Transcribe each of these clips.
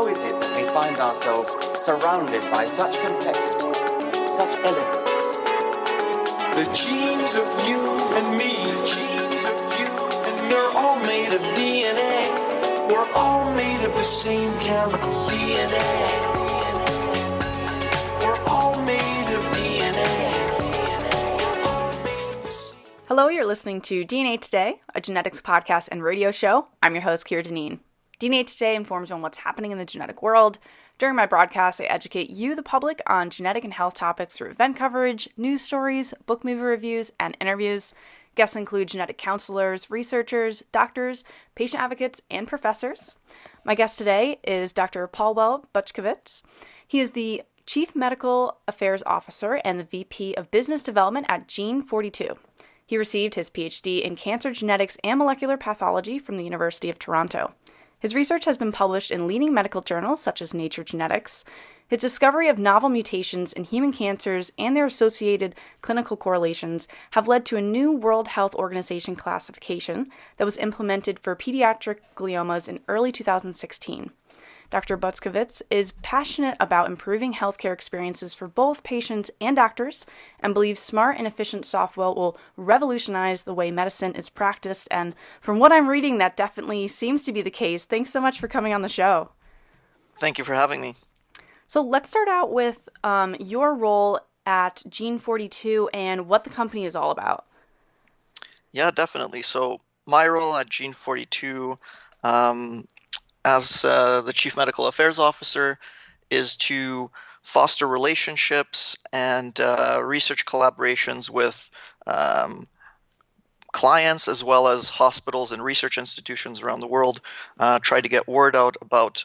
How is it that we find ourselves surrounded by such complexity, such elegance? The genes of you and me, the genes of you and me, are all made of DNA. We're all made of the same chemical DNA. We're all made of DNA. We're all made of the same. Hello, you're listening to DNA Today, a genetics podcast and radio show. I'm your host, Keira Deneen. DNA Today informs you on what's happening in the genetic world. During my broadcast, I educate you, the public, on genetic and health topics through event coverage, news stories, book movie reviews, and interviews. Guests include genetic counselors, researchers, doctors, patient advocates, and professors. My guest today is Dr. Pawel Buczkowicz. He is the Chief Medical Affairs Officer and the VP of Business Development at Gene42. He received his PhD in cancer genetics and molecular pathology from the University of Toronto. His research has been published in leading medical journals such as Nature Genetics. His discovery of novel mutations in human cancers and their associated clinical correlations have led to a new World Health Organization classification that was implemented for pediatric gliomas in early 2016. Dr. Buczkowicz is passionate about improving healthcare experiences for both patients and doctors and believes smart and efficient software will revolutionize the way medicine is practiced. And from what I'm reading, that definitely seems to be the case. Thanks so much for coming on the show. Thank you for having me. So let's start out with your role at Gene42 and what the company is all about. Yeah, definitely. So my role at Gene42 as the Chief Medical Affairs Officer is to foster relationships and research collaborations with clients as well as hospitals and research institutions around the world, try to get word out about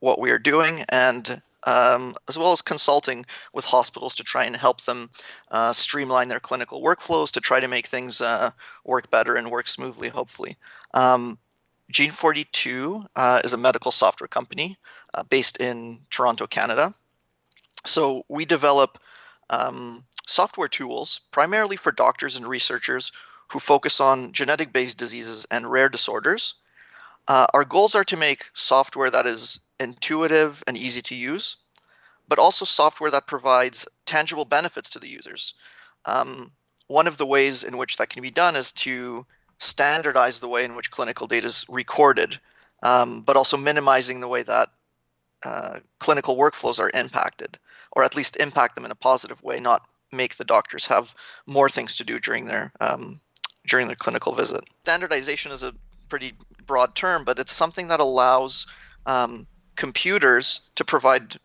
what we are doing, and as well as consulting with hospitals to try and help them streamline their clinical workflows to try to make things work better and work smoothly, hopefully. Gene42 is a medical software company based in Toronto, Canada. So we develop software tools primarily for doctors and researchers who focus on genetic-based diseases and rare disorders. Our goals are to make software that is intuitive and easy to use, but also software that provides tangible benefits to the users. One of the ways in which that can be done is to standardize the way in which clinical data is recorded, but also minimizing the way that clinical workflows are impacted, or at least impact them in a positive way, not make the doctors have more things to do during their clinical visit. Standardization is a pretty broad term, but it's something that allows computers to provide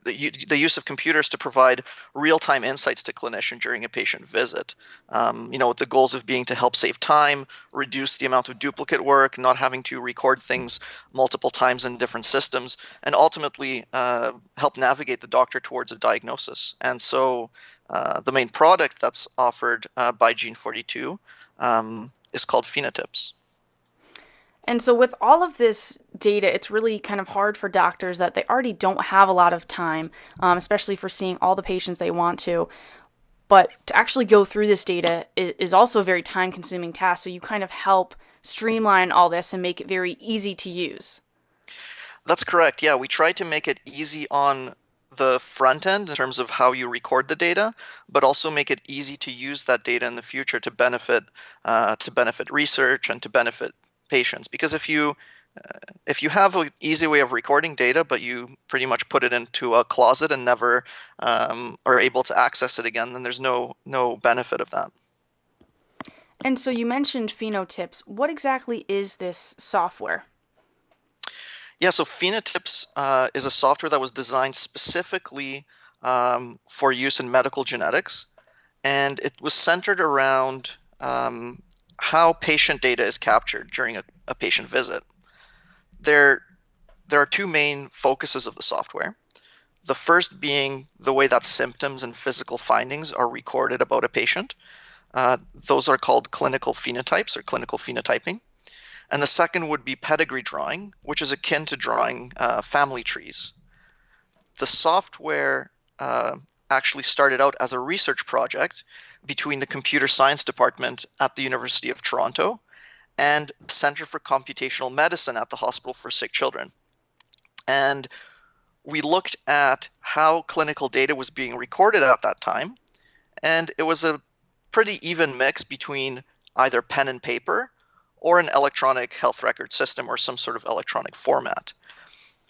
the use of computers to provide real-time insights to clinician during a patient visit. With the goals of being to help save time, reduce the amount of duplicate work, not having to record things multiple times in different systems, and ultimately help navigate the doctor towards a diagnosis. And so the main product that's offered by Gene42 is called PhenoTips. And so with all of this data, it's really kind of hard for doctors that they already don't have a lot of time, especially for seeing all the patients they want to. But to actually go through this data is also a very time-consuming task. So you kind of help streamline all this and make it very easy to use. That's correct. Yeah, we try to make it easy on the front end in terms of how you record the data, but also make it easy to use that data in the future to benefit research and to benefit patients. Because if you have an easy way of recording data, but you pretty much put it into a closet and never are able to access it again, then there's no benefit of that. And so you mentioned PhenoTips. What exactly is this software? Yeah, so PhenoTips is a software that was designed specifically for use in medical genetics, and it was centered around how patient data is captured during a patient visit. There are two main focuses of the software. The first being the way that symptoms and physical findings are recorded about a patient. Those are called clinical phenotypes or clinical phenotyping. And the second would be pedigree drawing, which is akin to drawing family trees. The software actually started out as a research project between the computer science department at the University of Toronto and the Center for Computational Medicine at the Hospital for Sick Children. And we looked at how clinical data was being recorded at that time, and it was a pretty even mix between either pen and paper or an electronic health record system or some sort of electronic format.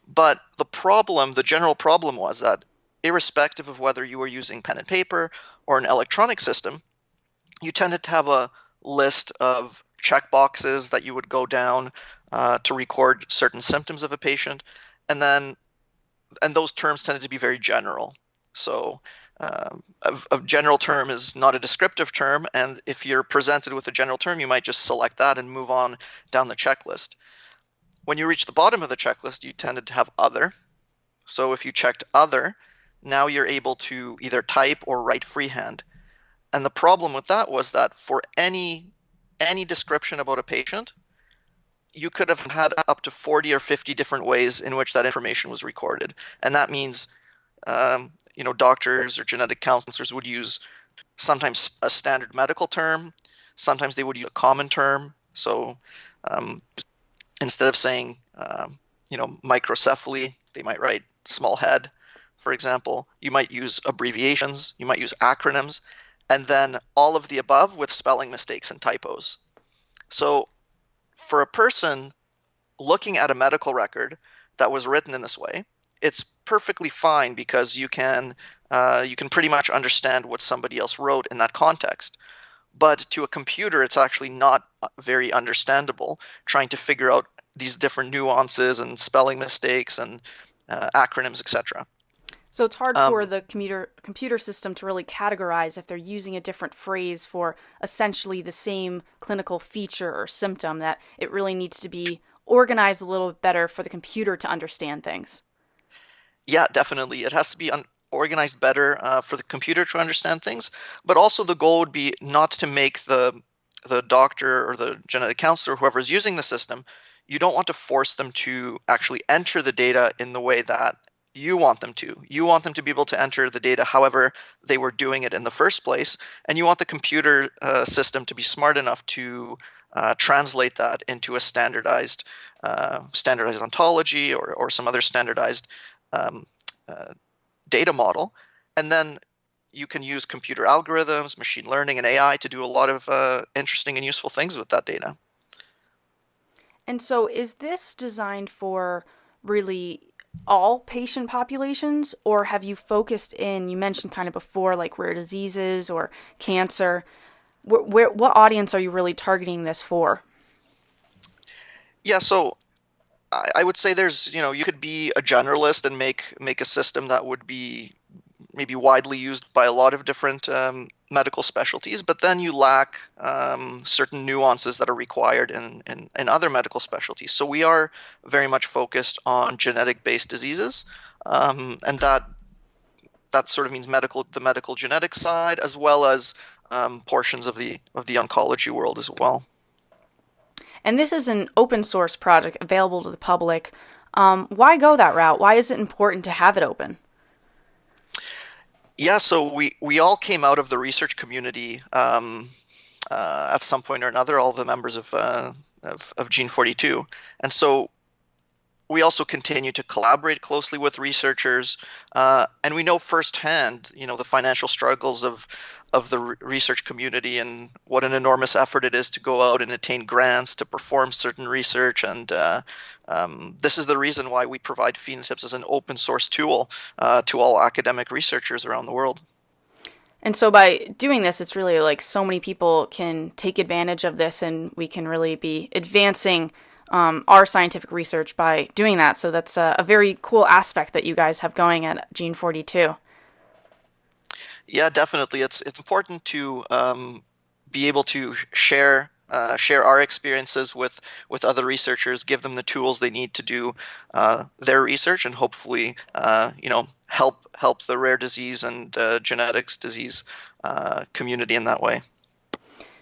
But the general problem was that irrespective of whether you were using pen and paper or an electronic system, you tended to have a list of checkboxes that you would go down to record certain symptoms of a patient, and those terms tended to be very general. So a general term is not a descriptive term, and if you're presented with a general term, you might just select that and move on down the checklist. When you reach the bottom of the checklist, you tended to have other. So if you checked other, now you're able to either type or write freehand. And the problem with that was that for any description about a patient, you could have had up to 40 or 50 different ways in which that information was recorded. And that means doctors or genetic counselors would use sometimes a standard medical term, sometimes they would use a common term. So instead of saying microcephaly, they might write small head, for example. You might use abbreviations, you might use acronyms, and then all of the above with spelling mistakes and typos. So for a person looking at a medical record that was written in this way, it's perfectly fine because you can pretty much understand what somebody else wrote in that context. But to a computer, it's actually not very understandable trying to figure out these different nuances and spelling mistakes and acronyms, etc. So it's hard for the computer system to really categorize if they're using a different phrase for essentially the same clinical feature or symptom, that it really needs to be organized a little bit better for the computer to understand things. Yeah, definitely. It has to be organized better for the computer to understand things, but also the goal would be not to make the doctor or the genetic counselor, whoever's using the system, you don't want to force them to actually enter the data in the way that you want them to. You want them to be able to enter the data however they were doing it in the first place, and you want the computer system to be smart enough to translate that into a standardized ontology or some other standardized data model. And then you can use computer algorithms, machine learning, and AI to do a lot of interesting and useful things with that data. And so is this designed for really all patient populations, or have you focused in, you mentioned kind of before, like rare diseases or cancer? What audience are you really targeting this for? Yeah, so I would say there's, you could be a generalist and make a system that would be maybe widely used by a lot of different medical specialties, but then you lack certain nuances that are required in other medical specialties. So we are very much focused on genetic-based diseases, and that sort of means the medical genetics side, as well as portions of the oncology world as well. And this is an open source project available to the public. Why go that route? Why is it important to have it open? Yeah, so we all came out of the research community at some point or another, all the members of Gene42. And so we also continue to collaborate closely with researchers, and we know firsthand, the financial struggles of the research community and what an enormous effort it is to go out and attain grants to perform certain research. And this is the reason why we provide PhenoTips as an open source tool to all academic researchers around the world. And so by doing this, it's really like so many people can take advantage of this, and we can really be advancing our scientific research by doing that. So that's a very cool aspect that you guys have going at Gene42. Yeah, definitely. It's important to be able to share our experiences with other researchers, give them the tools they need to do their research, and hopefully, help the rare disease and genetics disease community in that way.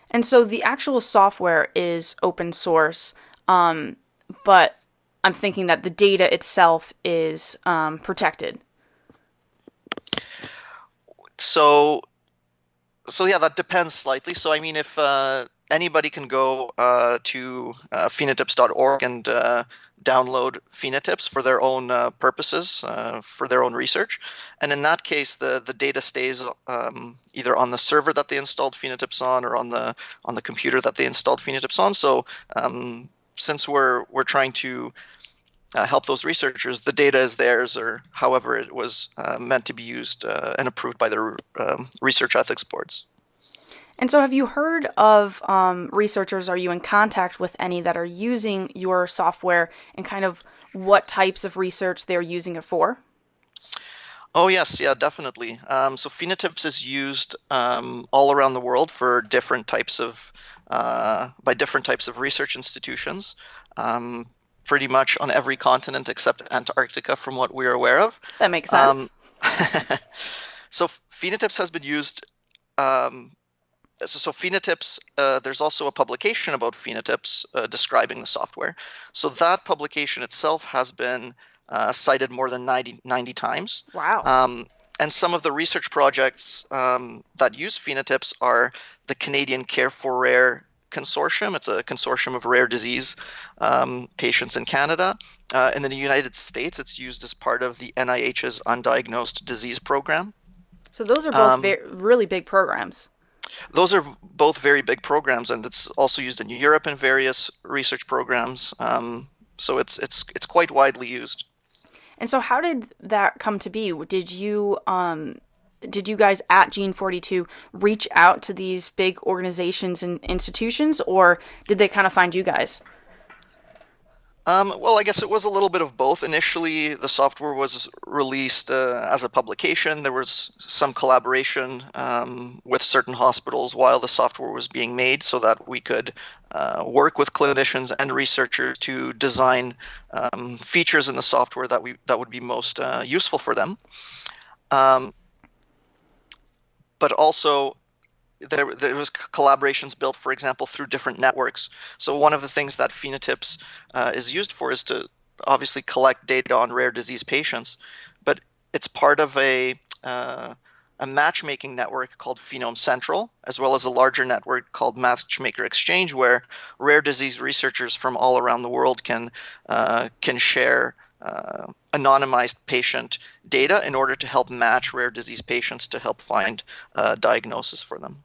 And so the actual software is open source, but I'm thinking that the data itself is protected. So yeah, that depends slightly. So I mean, if anybody can go to phenotypes.org and download PhenoTips for their own purposes, for their own research. And in that case, the data stays either on the server that they installed PhenoTips on, or on the computer that they installed PhenoTips on. So since we're trying to help those researchers, the data is theirs, or however it was meant to be used and approved by their research ethics boards. And so have you heard of researchers, are you in contact with any that are using your software, and kind of what types of research they're using it for? Oh, yes. Yeah, definitely. So PhenoTips is used all around the world for different types of, by different types of research institutions. Pretty much on every continent except Antarctica, from what we're aware of. That makes sense. So PhenoTips has been used. So PhenoTips, there's also a publication about PhenoTips describing the software. So that publication itself has been cited more than 90 times. Wow. And some of the research projects that use PhenoTips are the Canadian Care for Rare Consortium. It's a consortium of rare disease patients in Canada. And in the United States, it's used as part of the NIH's Undiagnosed Disease Program. So those are both really big programs. Those are both very big programs, and it's also used in Europe in various research programs. So it's quite widely used. And so how did that come to be? Did you guys at Gene42 reach out to these big organizations and institutions, or did they kind of find you guys? Well, I guess it was a little bit of both. Initially, the software was released as a publication. There was some collaboration with certain hospitals while the software was being made, so that we could work with clinicians and researchers to design features in the software that would be most useful for them. But also, there was collaborations built, for example, through different networks. So one of the things that PhenoTips is used for is to obviously collect data on rare disease patients, but it's part of a matchmaking network called Phenome Central, as well as a larger network called Matchmaker Exchange, where rare disease researchers from all around the world can share anonymized patient data in order to help match rare disease patients to help find diagnosis for them.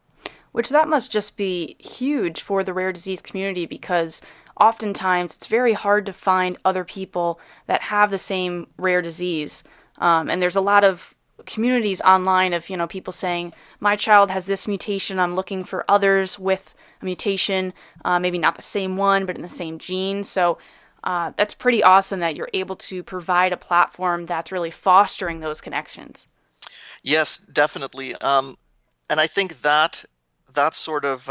Which that must just be huge for the rare disease community, because oftentimes it's very hard to find other people that have the same rare disease. And there's a lot of communities online of, people saying, my child has this mutation, I'm looking for others with a mutation, maybe not the same one, but in the same gene. So that's pretty awesome that you're able to provide a platform that's really fostering those connections. Yes, definitely. And I think that sort of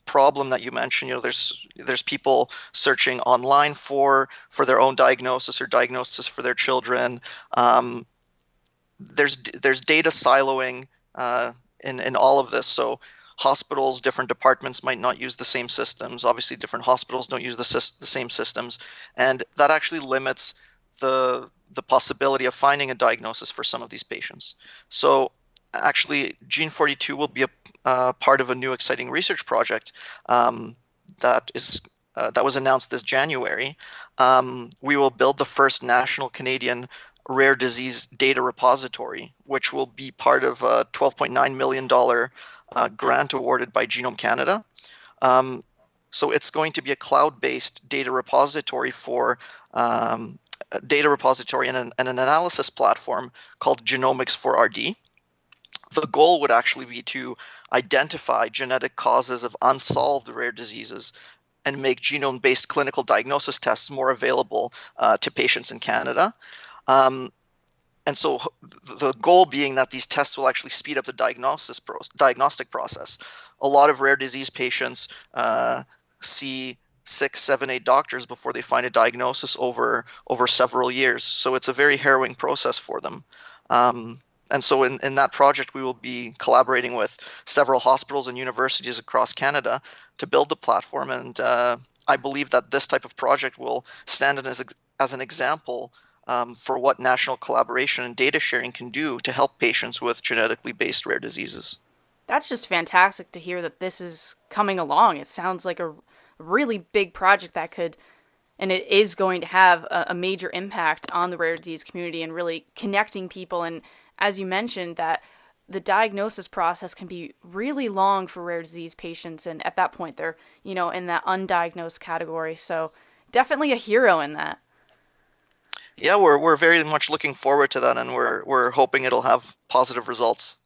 problem that you mentioned, there's people searching online for their own diagnosis or diagnosis for their children. There's data siloing in all of this. So hospitals, different departments might not use the same systems. Obviously, different hospitals don't use the same systems, and that actually limits the possibility of finding a diagnosis for some of these patients. So actually, Gene42 will be a part of a new exciting research project that was announced this January. We will build the first national Canadian rare disease data repository, which will be part of a $12.9 million grant awarded by Genome Canada. So it's going to be a cloud-based data repository and an analysis platform called Genomics for RD. The goal would actually be to identify genetic causes of unsolved rare diseases and make genome-based clinical diagnosis tests more available to patients in Canada. And so the goal being that these tests will actually speed up the diagnostic process. A lot of rare disease patients see 6, 7, 8 doctors before they find a diagnosis over several years. So it's a very harrowing process for them. And so in that project, we will be collaborating with several hospitals and universities across Canada to build the platform. And I believe that this type of project will stand as an example for what national collaboration and data sharing can do to help patients with genetically based rare diseases. That's just fantastic to hear that this is coming along. It sounds like a really big project that could and it is going to have a major impact on the rare disease community and really connecting people. And as you mentioned, that the diagnosis process can be really long for rare disease patients, and at that point they're, in that undiagnosed category. So definitely a hero in that. Yeah, we're very much looking forward to that, and we're hoping it'll have positive results.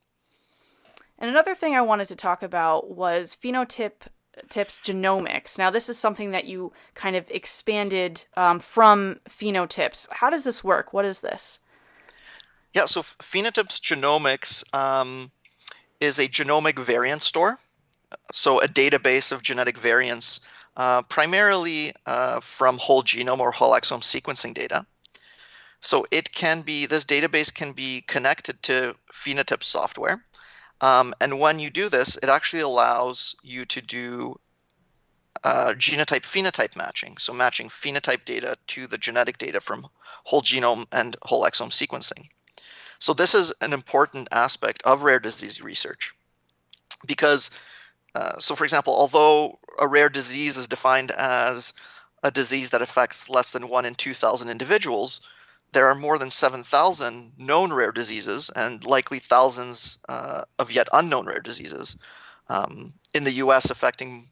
And another thing I wanted to talk about was PhenoTips Genomics. Now, this is something that you kind of expanded from PhenoTips. How does this work? What is this? Yeah, so PhenoTips Genomics is a genomic variant store, so a database of genetic variants, primarily from whole genome or whole exome sequencing data. So this database can be connected to PhenoTips software. And when you do this, it actually allows you to do genotype-phenotype matching, so matching phenotype data to the genetic data from whole genome and whole exome sequencing. So this is an important aspect of rare disease research because, so for example, although a rare disease is defined as a disease that affects less than 1 in 2,000 individuals, there are more than 7,000 known rare diseases and likely thousands of yet unknown rare diseases. In the US, affecting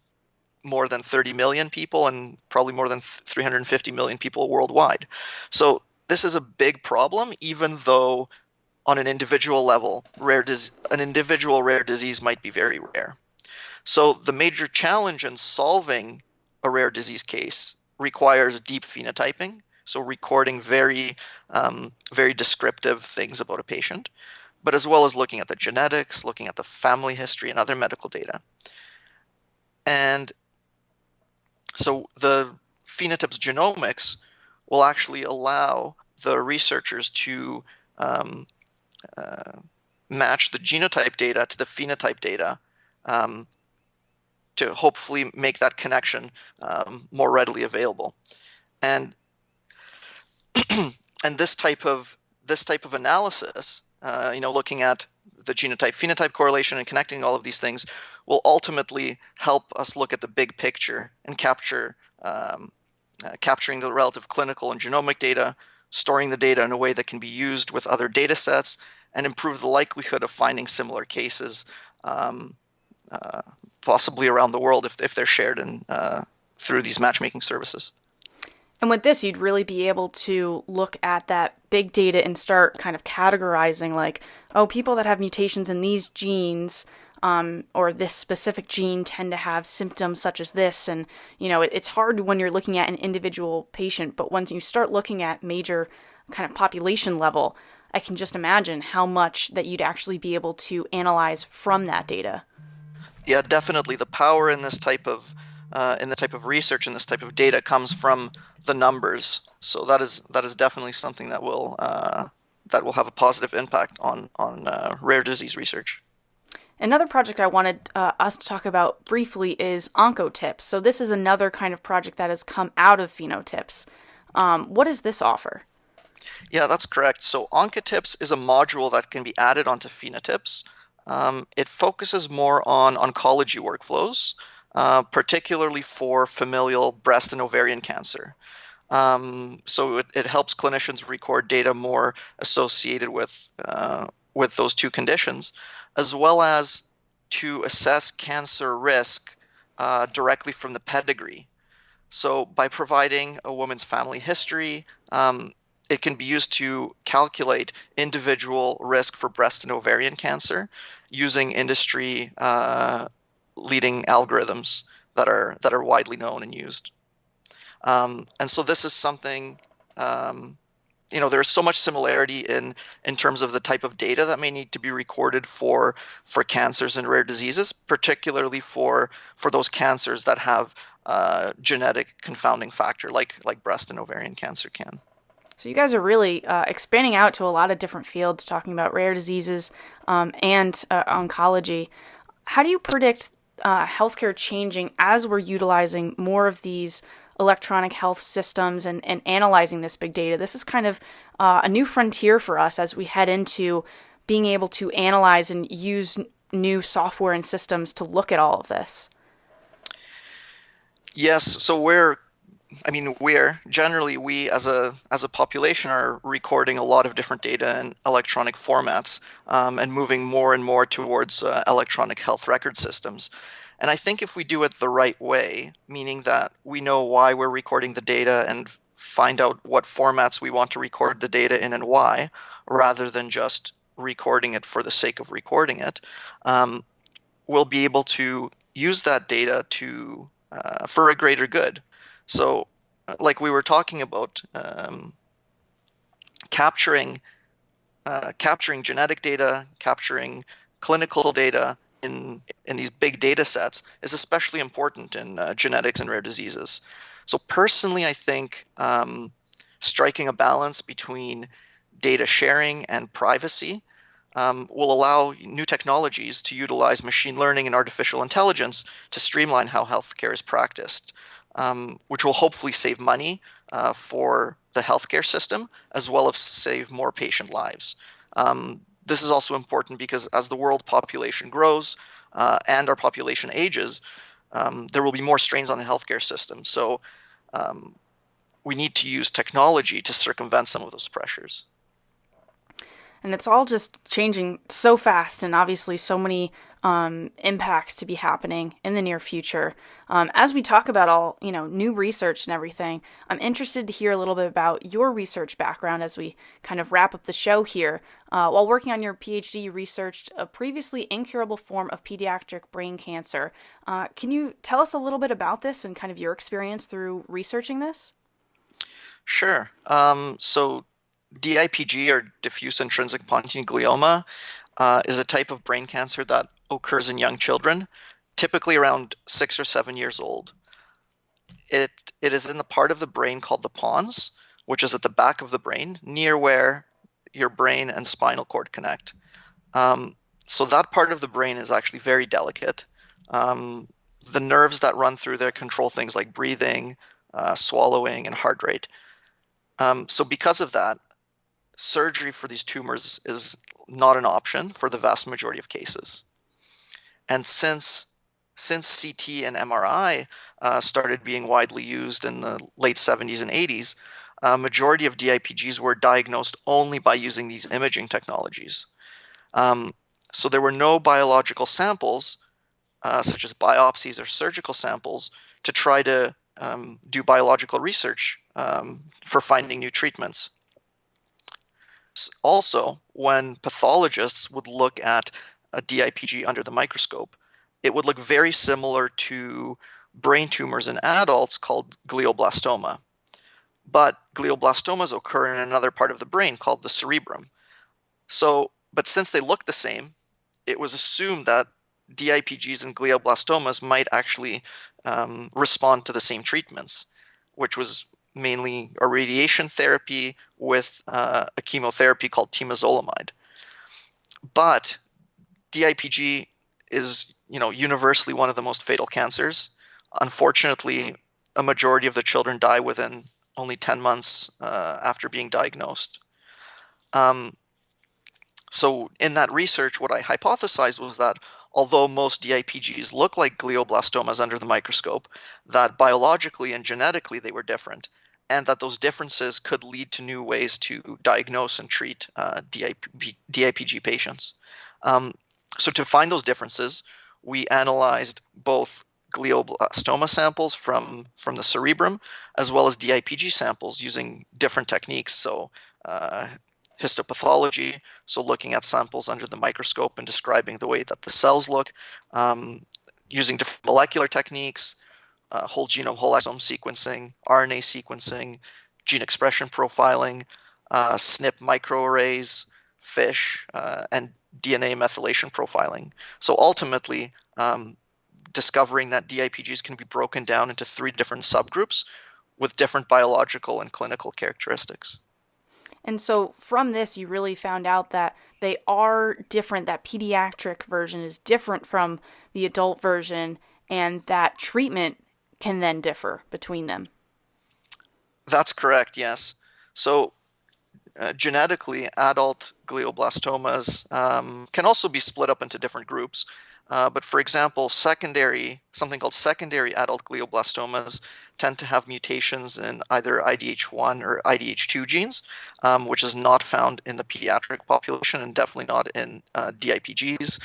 more than 30 million people and probably more than 350 million people worldwide. So this is a big problem, even though on an individual level, an individual rare disease might be very rare. So the major challenge in solving a rare disease case requires deep phenotyping, so recording very descriptive things about a patient, but as well as looking at the genetics, looking at the family history and other medical data. And so the PhenoTips Genomics will actually allow the researchers to match the genotype data to the phenotype data to hopefully make that connection more readily available. And and this type of analysis, looking at the genotype-phenotype correlation and connecting all of these things, will ultimately help us look at the big picture and capturing the relative clinical and genomic data, storing the data in a way that can be used with other data sets, and improve the likelihood of finding similar cases, possibly around the world if they're shared through these matchmaking services. And with this, you'd really be able to look at that big data and start kind of categorizing like, oh, people that have mutations in these genes or this specific gene tend to have symptoms such as this. And, it's hard when you're looking at an individual patient, but once you start looking at major kind of population level, I can just imagine how much that you'd actually be able to analyze from that data. Yeah, definitely. The power in this type of research and this type of data comes from the numbers. So that is definitely something that will have a positive impact on rare disease research. Another project I wanted us to talk about briefly is OncoTips. So this is another kind of project that has come out of PhenoTips. What does this offer? Yeah, that's correct. So OncoTips is a module that can be added onto PhenoTips. It focuses more on oncology workflows, particularly for familial breast and ovarian cancer. So it helps clinicians record data more associated with those two conditions, as well as to assess cancer risk directly from the pedigree. So by providing a woman's family history, it can be used to calculate individual risk for breast and ovarian cancer using industry leading algorithms that are widely known and used. And so this is something, there's so much similarity in terms of the type of data that may need to be recorded for cancers and rare diseases, particularly for those cancers that have genetic confounding factor like breast and ovarian cancer can. So you guys are really expanding out to a lot of different fields, talking about rare diseases and oncology. How do you predict healthcare changing as we're utilizing more of these electronic health systems and analyzing this big data? This is kind of a new frontier for us as we head into being able to analyze and use new software and systems to look at all of this. Yes, so we're we as a population are recording a lot of different data in electronic formats, and moving more and more towards electronic health record systems. And I think if we do it the right way, meaning that we know why we're recording the data and find out what formats we want to record the data in and why, rather than just recording it for the sake of recording it, we'll be able to use that data to for a greater good. So, like we were talking about, capturing genetic data, capturing clinical data in these big data sets is especially important in genetics and rare diseases. So personally, I think striking a balance between data sharing and privacy will allow new technologies to utilize machine learning and artificial intelligence to streamline how healthcare is practiced, which will hopefully save money for the healthcare system, as well as save more patient lives. This is also important because as the world population grows and our population ages, there will be more strains on the healthcare system. So we need to use technology to circumvent some of those pressures. And it's all just changing so fast, and obviously so many impacts to be happening in the near future. As we talk about all, new research and everything, I'm interested to hear a little bit about your research background as we kind of wrap up the show here. While working on your PhD, you researched a previously incurable form of pediatric brain cancer. Can you tell us a little bit about this and kind of your experience through researching this? Sure. So DIPG, or diffuse intrinsic pontine glioma, is a type of brain cancer that occurs in young children, typically around 6 or 7 years old. It is in the part of the brain called the pons, which is at the back of the brain, near where your brain and spinal cord connect. So that part of the brain is actually very delicate. The nerves that run through there control things like breathing, swallowing, and heart rate. So because of that, surgery for these tumors is not an option for the vast majority of cases. And since CT and MRI started being widely used in the late 70s and 80s, a majority of DIPGs were diagnosed only by using these imaging technologies. So there were no biological samples, such as biopsies or surgical samples, to try to do biological research for finding new treatments. Also, when pathologists would look at a DIPG under the microscope, it would look very similar to brain tumors in adults called glioblastomas. But glioblastomas occur in another part of the brain called the cerebrum. But since they look the same, it was assumed that DIPGs and glioblastomas might actually respond to the same treatments, which was mainly a radiation therapy with a chemotherapy called temozolomide. But DIPG is, universally one of the most fatal cancers. Unfortunately, a majority of the children die within only 10 months after being diagnosed. So in that research, what I hypothesized was that although most DIPGs look like glioblastomas under the microscope, that biologically and genetically they were different, and that those differences could lead to new ways to diagnose and treat DIPG patients. So to find those differences, we analyzed both glioblastoma samples from the cerebrum, as well as DIPG samples using different techniques. So histopathology, so looking at samples under the microscope and describing the way that the cells look, using different molecular techniques, whole genome, whole exome sequencing, RNA sequencing, gene expression profiling, SNP microarrays, FISH, and DNA methylation profiling. So ultimately, discovering that DIPGs can be broken down into 3 different subgroups with different biological and clinical characteristics. And so from this, you really found out that they are different, that pediatric version is different from the adult version, and that treatment can then differ between them. That's correct, yes. So genetically, adult glioblastomas can also be split up into different groups. But for example, something called secondary adult glioblastomas tend to have mutations in either IDH1 or IDH2 genes, which is not found in the pediatric population and definitely not in DIPGs.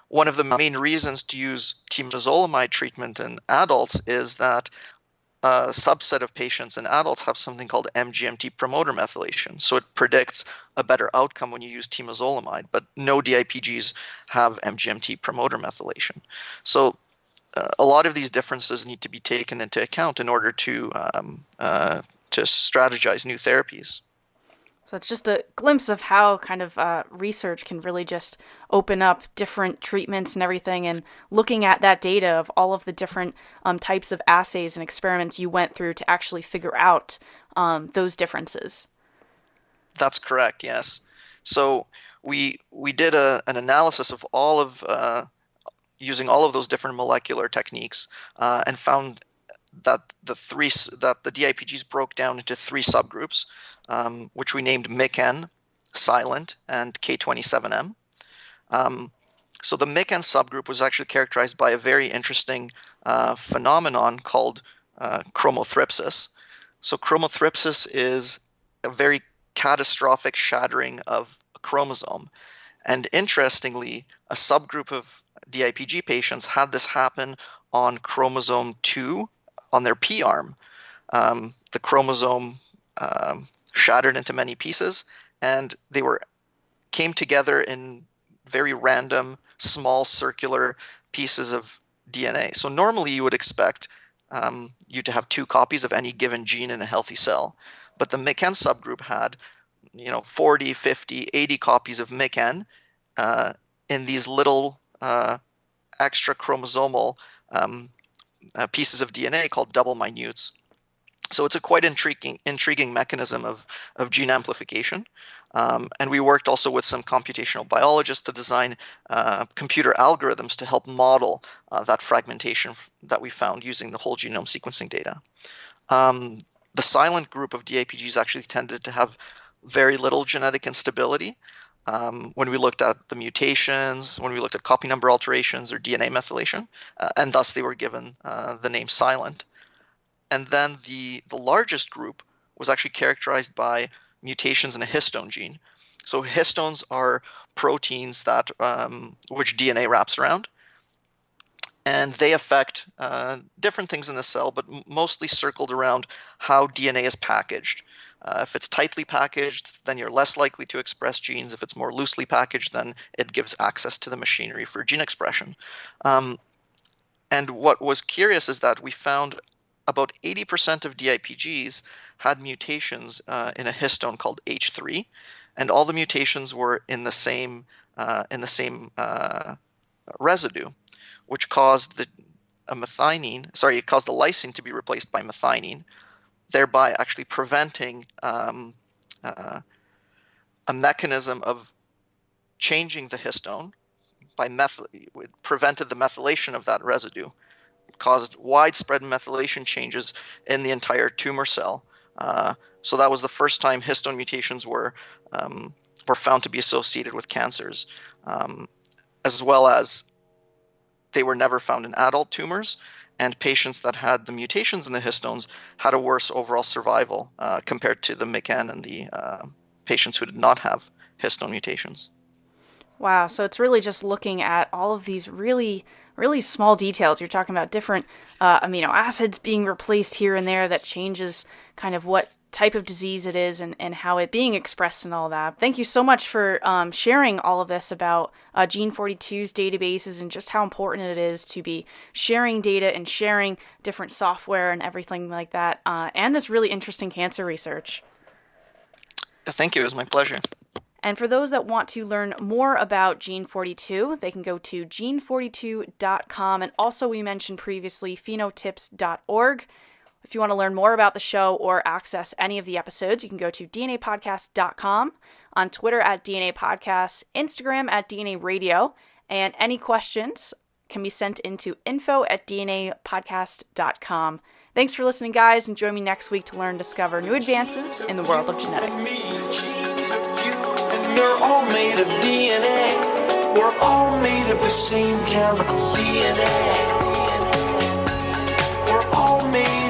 One of the main reasons to use temozolomide treatment in adults is that a subset of patients in adults have something called MGMT promoter methylation. So it predicts a better outcome when you use temozolomide, but no DIPGs have MGMT promoter methylation. So a lot of these differences need to be taken into account in order to strategize new therapies. So it's just a glimpse of how kind of research can really just open up different treatments and everything, and looking at that data of all of the different types of assays and experiments you went through to actually figure out those differences. That's correct, yes. So we did an analysis of all of using all of those different molecular techniques and found that the DIPGs broke down into 3 subgroups, which we named MIC-N, silent, and K27M. So the MIC-N subgroup was actually characterized by a very interesting phenomenon called chromothripsis. So chromothripsis is a very catastrophic shattering of a chromosome. And interestingly, a subgroup of DIPG patients had this happen on chromosome 2 on their P arm. The chromosome shattered into many pieces, and they came together in very random, small circular pieces of DNA. So normally you would expect you to have 2 copies of any given gene in a healthy cell, but the MIC-N subgroup had 40, 50, 80 copies of MIC-N in these little extra chromosomal pieces of DNA called double minutes. So it's a quite intriguing mechanism of gene amplification. And we worked also with some computational biologists to design computer algorithms to help model that fragmentation that we found using the whole genome sequencing data. The silent group of DIPGs actually tended to have very little genetic instability. When we looked at the mutations, when we looked at copy number alterations or DNA methylation, and thus they were given the name silent. And then the largest group was actually characterized by mutations in a histone gene. So histones are proteins that which DNA wraps around, and they affect different things in the cell, but mostly circled around how DNA is packaged. If it's tightly packaged, then you're less likely to express genes. If it's more loosely packaged, then it gives access to the machinery for gene expression. And what was curious is that we found about 80% of DIPGs had mutations in a histone called H3, and all the mutations were in the same residue, which caused the lysine to be replaced by methionine, thereby actually preventing a mechanism of changing the histone it prevented the methylation of that residue. It caused widespread methylation changes in the entire tumor cell. So that was the first time histone mutations were found to be associated with cancers, as well as they were never found in adult tumors. And patients that had the mutations in the histones had a worse overall survival compared to the MIC-N and the patients who did not have histone mutations. Wow, so it's really just looking at all of these really, really small details. You're talking about different amino acids being replaced here and there that changes kind of what type of disease it is and how it being expressed and all that. Thank you so much for sharing all of this about Gene42's databases and just how important it is to be sharing data and sharing different software and everything like that, and this really interesting cancer research. Thank you. It was my pleasure. And for those that want to learn more about Gene42, they can go to gene42.com. And also, we mentioned previously, PhenoTips.org. If you want to learn more about the show or access any of the episodes, you can go to DNApodcast.com, on Twitter at DNA Podcasts, Instagram at DNA Radio, and any questions can be sent into info@DNApodcast.com. Thanks for listening, guys, and join me next week to learn and discover new advances in the world of genetics. They're all made of DNA. We're all made of the same chemical DNA. We're all made